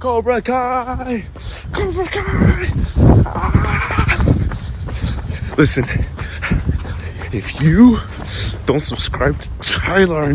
Cobra Kai! Cobra Kai! Listen, if you don't subscribe to Tyler,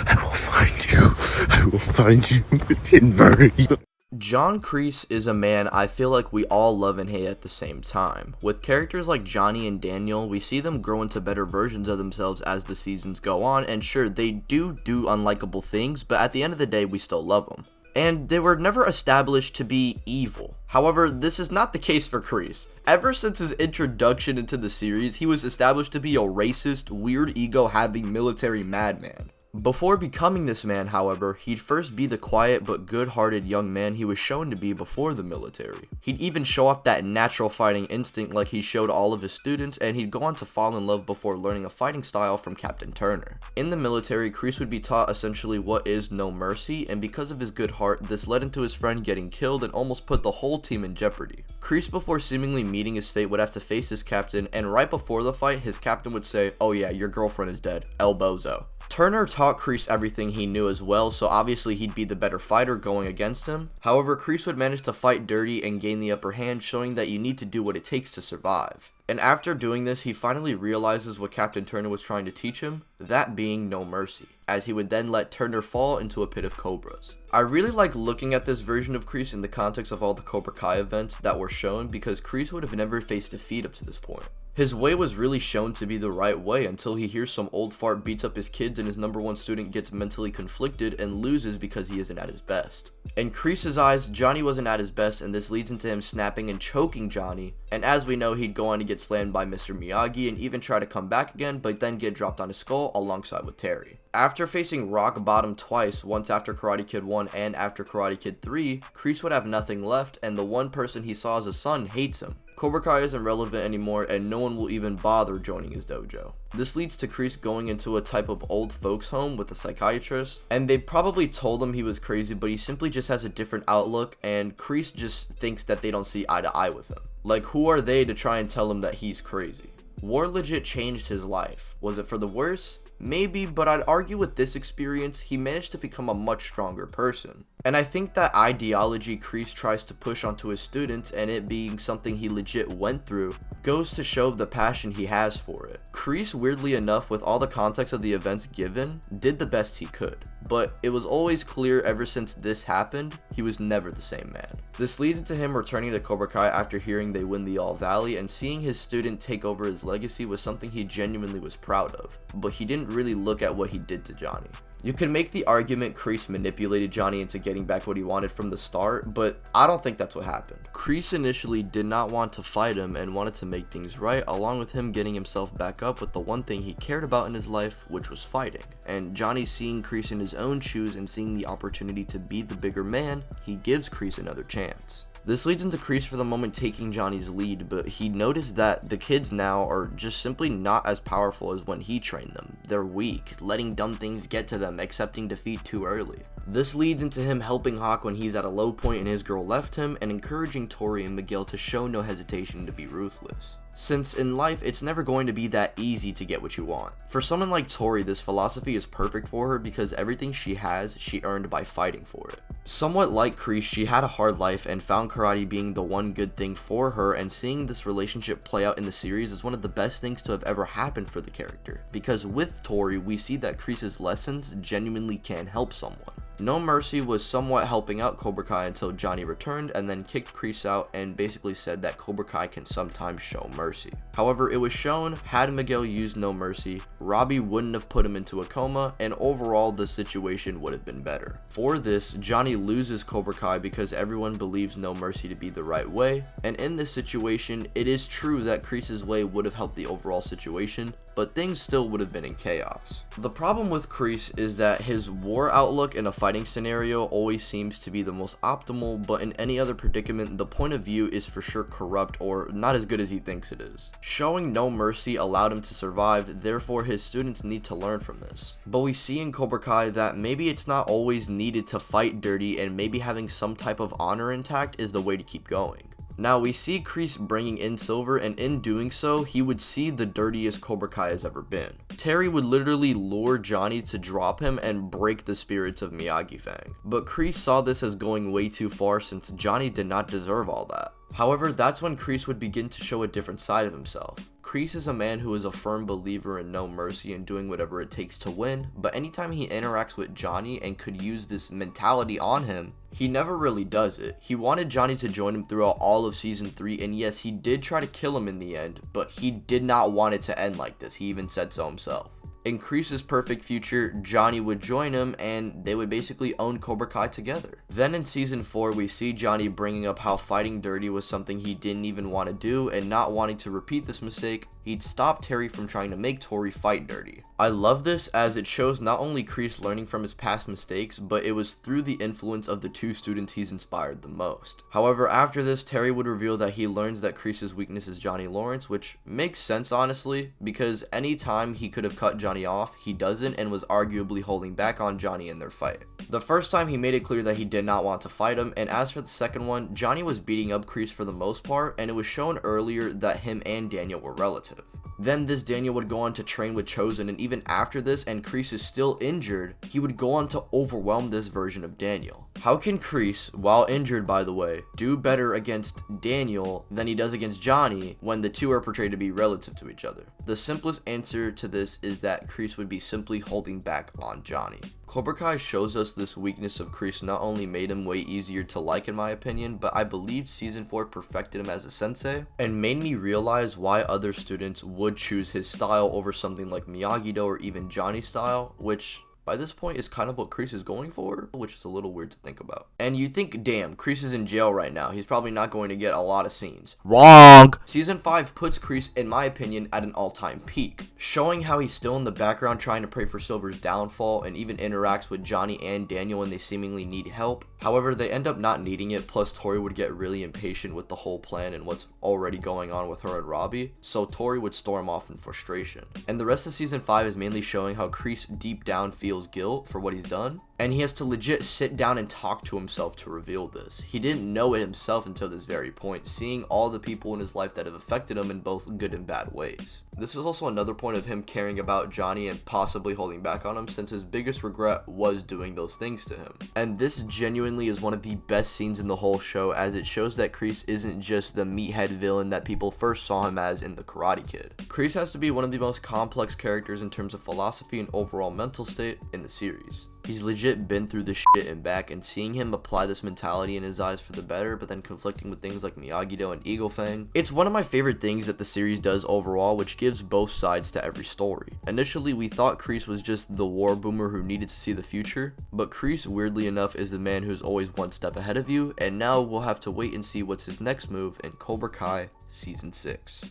I will find you. I will find you and murder you. John Kreese is a man I feel like we all love and hate at the same time. With characters like Johnny and Daniel, we see them grow into better versions of themselves as the seasons go on, and sure, they do unlikable things, but at the end of the day, we still love them. And they were never established to be evil. However, this is not the case for Kreese. Ever since his introduction into the series, he was established to be a racist, weird ego-having military madman. Before becoming this man, however, he'd first be the quiet but good-hearted young man he was shown to be before the military. He'd even show off that natural fighting instinct like he showed all of his students, and he'd go on to fall in love before learning a fighting style from Captain Turner. In the military, Kreese would be taught essentially what is no mercy, and because of his good heart, this led into his friend getting killed and almost put the whole team in jeopardy. Kreese, before seemingly meeting his fate, would have to face his captain, and right before the fight, his captain would say, "Oh yeah, your girlfriend is dead, El Bozo." Turner taught Kreese everything he knew as well, so obviously he'd be the better fighter going against him. However, Kreese would manage to fight dirty and gain the upper hand, showing that you need to do what it takes to survive. And after doing this, he finally realizes what Captain Turner was trying to teach him, that being no mercy, as he would then let Turner fall into a pit of cobras. I really like looking at this version of Kreese in the context of all the Cobra Kai events that were shown, because Kreese would have never faced defeat up to this point. His way was really shown to be the right way until he hears some old fart beats up his kids and his #1 student gets mentally conflicted and loses because he isn't at his best. In Kreese's eyes, Johnny wasn't at his best, and this leads into him snapping and choking Johnny, and as we know, he'd go on to get slammed by Mr. Miyagi and even try to come back again, but then get dropped on his skull alongside with Terry. After facing rock bottom twice, once after Karate Kid 1 and after Karate Kid 3, Kreese would have nothing left, and the one person he saw as a son hates him. Cobra Kai isn't relevant anymore, and no one will even bother joining his dojo. This leads to Kreese going into a type of old folks home with a psychiatrist, and they probably told him he was crazy, but he simply just has a different outlook, and Kreese just thinks that they don't see eye to eye with him. Like, who are they to try and tell him that he's crazy? War legit changed his life. Was it for the worse? Maybe, but I'd argue with this experience, he managed to become a much stronger person. And I think that ideology Kreese tries to push onto his students, and it being something he legit went through, goes to show the passion he has for it. Kreese, weirdly enough, with all the context of the events given, did the best he could. But it was always clear ever since this happened, he was never the same man. This leads into him returning to Cobra Kai after hearing they win the All Valley, and seeing his student take over his legacy was something he genuinely was proud of, but he didn't really look at what he did to Johnny. You can make the argument Kreese manipulated Johnny into getting back what he wanted from the start, but I don't think that's what happened. Kreese initially did not want to fight him and wanted to make things right, along with him getting himself back up with the one thing he cared about in his life, which was fighting. And Johnny, seeing Kreese in his own shoes and seeing the opportunity to be the bigger man, he gives Kreese another chance. This leads into Kreese for the moment taking Johnny's lead, but he noticed that the kids now are just simply not as powerful as when he trained them. They're weak, letting dumb things get to them, accepting defeat too early. This leads into him helping Hawk when he's at a low point and his girl left him, and encouraging Tory and Miguel to show no hesitation to be ruthless. Since in life, it's never going to be that easy to get what you want. For someone like Tory, this philosophy is perfect for her because everything she has, she earned by fighting for it. Somewhat like Kreese, she had a hard life and found karate being the one good thing for her, and seeing this relationship play out in the series is one of the best things to have ever happened for the character. Because with Tory, we see that Kreese's lessons genuinely can help someone. No Mercy was somewhat helping out Cobra Kai until Johnny returned and then kicked Kreese out and basically said that Cobra Kai can sometimes show mercy. However, it was shown, had Miguel used No Mercy, Robbie wouldn't have put him into a coma, and overall the situation would have been better. For this, Johnny loses Cobra Kai because everyone believes No Mercy to be the right way, and in this situation, it is true that Kreese's way would have helped the overall situation, but things still would have been in chaos. The problem with Kreese is that his war outlook in a fighting scenario always seems to be the most optimal, but in any other predicament, the point of view is for sure corrupt or not as good as he thinks it is. Showing No Mercy allowed him to survive, therefore his students need to learn from this. But we see in Cobra Kai that maybe it's not always needed to fight dirty, and maybe having some type of honor intact is the way to keep going. Now we see Kreese bringing in silver, and in doing so, he would see the dirtiest Cobra Kai has ever been. Terry would literally lure Gianni to drop him and break the spirits of Miyagi Fang. But Kreese saw this as going way too far since Gianni did not deserve all that. However, that's when Kreese would begin to show a different side of himself. Kreese is a man who is a firm believer in no mercy and doing whatever it takes to win, but anytime he interacts with Gianni and could use this mentality on him, he never really does it. He wanted Gianni to join him throughout all of season 3, and yes, he did try to kill him in the end, but he did not want it to end like this. He even said so himself. In Kreese's perfect future, Gianni would join him and they would basically own Cobra Kai together. Then in season 4, we see Gianni bringing up how fighting dirty was something he didn't even want to do, and not wanting to repeat this mistake, he'd stop Terry from trying to make Tory fight dirty. I love this as it shows not only Kreese learning from his past mistakes, but it was through the influence of the 2 students he's inspired the most. However, after this, Terry would reveal that he learns that Kreese's weakness is Johnny Lawrence, which makes sense honestly, because anytime he could have cut Johnny off, he doesn't, and was arguably holding back on Johnny in their fight. The first time he made it clear that he did not want to fight him, and as for the second one, Johnny was beating up Kreese for the most part, and it was shown earlier that him and Daniel were relative. Then this Daniel would go on to train with Chosen, and even after this and Kreese is still injured, he would go on to overwhelm this version of Daniel. How can Kreese, while injured by the way, do better against Daniel than he does against Johnny when the two are portrayed to be relative to each other? The simplest answer to this is that Kreese would be simply holding back on Johnny. Cobra Kai shows us this weakness of Kreese not only made him way easier to like in my opinion, but I believe season 4 perfected him as a sensei and made me realize why other students would choose his style over something like Miyagi-Do or even Johnny's style, which by this point is kind of what Kreese is going for, which is a little weird to think about. And you think, damn, Kreese is in jail right now, he's probably not going to get a lot of scenes. Wrong! Season 5 puts Kreese, in my opinion, at an all-time peak, showing how he's still in the background trying to pray for Silver's downfall and even interacts with Johnny and Daniel when they seemingly need help. However, they end up not needing it, plus Tory would get really impatient with the whole plan and what's already going on with her and Robbie, so Tory would storm off in frustration. And the rest of season 5 is mainly showing how Kreese deep down feels guilt for what he's done, and he has to legit sit down and talk to himself to reveal this. He didn't know it himself until this very point, seeing all the people in his life that have affected him in both good and bad ways. This is also another point of him caring about Johnny and possibly holding back on him, since his biggest regret was doing those things to him. And this genuinely is one of the best scenes in the whole show, as it shows that Kreese isn't just the meathead villain that people first saw him as in The Karate Kid. Kreese has to be one of the most complex characters in terms of philosophy and overall mental state in the series. He's legit been through this shit and back, and seeing him apply this mentality in his eyes for the better, but then conflicting with things like Miyagi-Do and Eagle Fang. It's one of my favorite things that the series does overall, which gives both sides to every story. Initially, we thought Kreese was just the war boomer who needed to see the future, but Kreese, weirdly enough, is the man who's always one step ahead of you, and now we'll have to wait and see what's his next move in Cobra Kai Season 6.